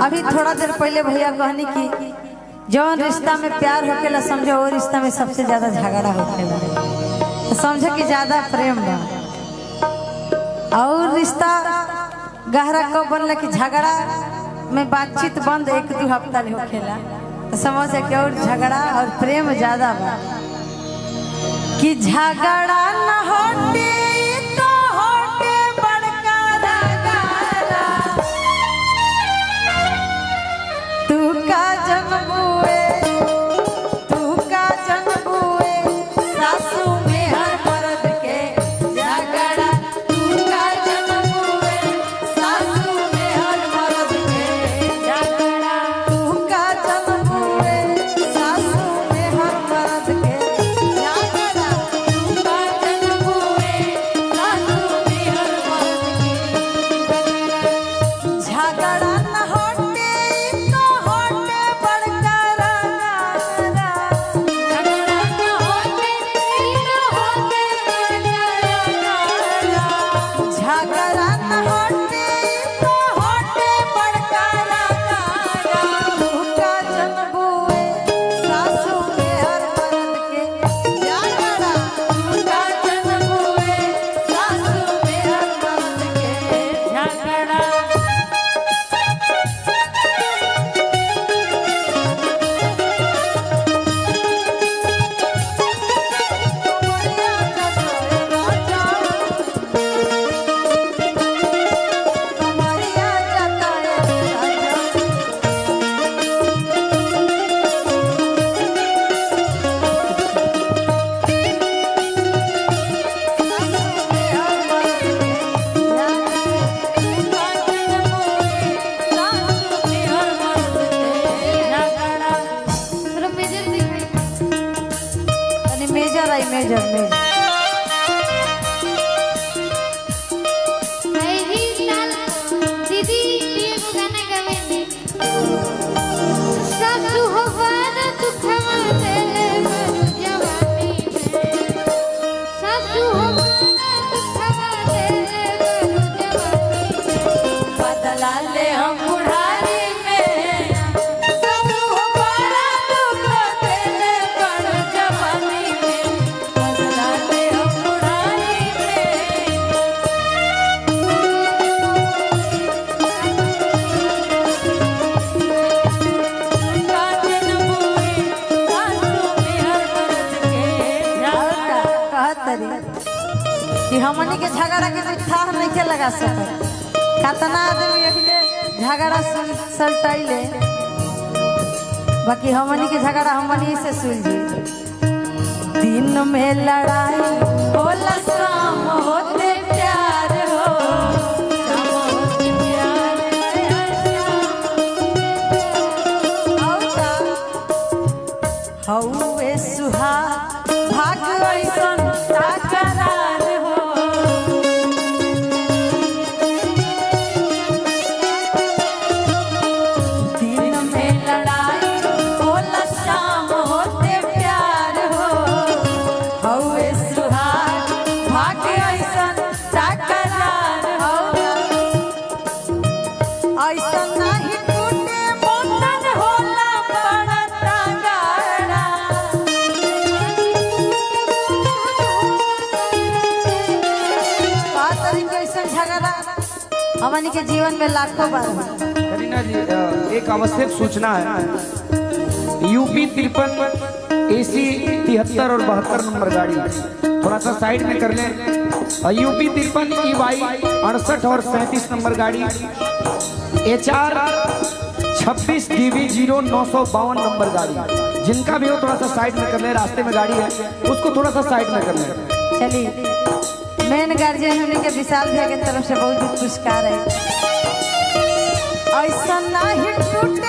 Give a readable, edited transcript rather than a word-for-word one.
अभी थोड़ा देर पहले भैया कहनी कि जौन रिश्ता में प्यार होकेला समझो वो रिश्ता में सबसे ज्यादा झगड़ा होकेला, तो समझो कि ज्यादा प्रेम बा। और रिश्ता गहरा कब बनला कि झगड़ा में बातचीत बंद 1-2 हफ्ता ले होकेला, तो समझ कि और झगड़ा और प्रेम ज्यादा बा। कि झगड़ा न होते तो होते बड़का झगड़ा, तू का जनबुए सासू में हर मर्द के झगड़ा, तू का जनबुए सासू में हर मर्द के झगड़ा, तू का जनबुए सासू में हर मर्द के झगड़ा, तू का जनबुए सासू में हर मर्द के झगड़ा न होते तो होते बड़का रगड़ा, झगड़ा न होते तो होते बड़का रगड़ा, झगड़ा न होते तो होते बड़का रगड़ा, तू का जनबुए सासू में हर मर्द के झगड़ा, तू का जनबुए सासू में हर मर्द के झगड़ा। मेजर आई मेजर मेजर दीदी ये गाना गावेंगे सासू हो वादा तू खवा दे मरु जवानी में, सासू हो वादा तू खवा दे मरु जवानी में, बदला ले हम बुढ़ारी में, सासू हो बड़ा दुख देले बड़ जवानी में, बदला ले हम बुढ़ारी में। कि हमनी के झगड़ा के कोई था नहीं के लगा सके, कतना आदमी अखिले झगड़ा सलटैले, बाकी हमनी के झगड़ा हमनी से सुलझी। दिन में लड़ाई होला शाम होते प्यार हो, शाम होते प्यार हौवे सुहाग भाग ऐसन तकरार हो, दिन में लड़ाई होला शाम होते प्यार हो, हौवे सुहाग भाग ऐसन तकरार हो। ऐसन नहीं टूटे बंधन होला बड़ा तगड़ा, झगड़ा हमनी के जीवन में लाखों बार हुआ। करीना जी एक आवश्यक सूचना है, यूपी 53 AC 73 और 72 नंबर गाड़ी थोड़ा सा साइड में कर लें, और यूपी 53 EY 68 और 37 नंबर गाड़ी HR 26 DV 0952 नंबर गाड़ी, जिनका भी हो थोड़ा सा साइड में कर ले, रास्ते में गाड़ी है उसको थोड़ा सा साइड में कर ले। चलिए मेन गार्जियन होने के विशाल भैया की तरफ से बहुत बहुत पुरस्कार है। ऐसा नहीं टूटे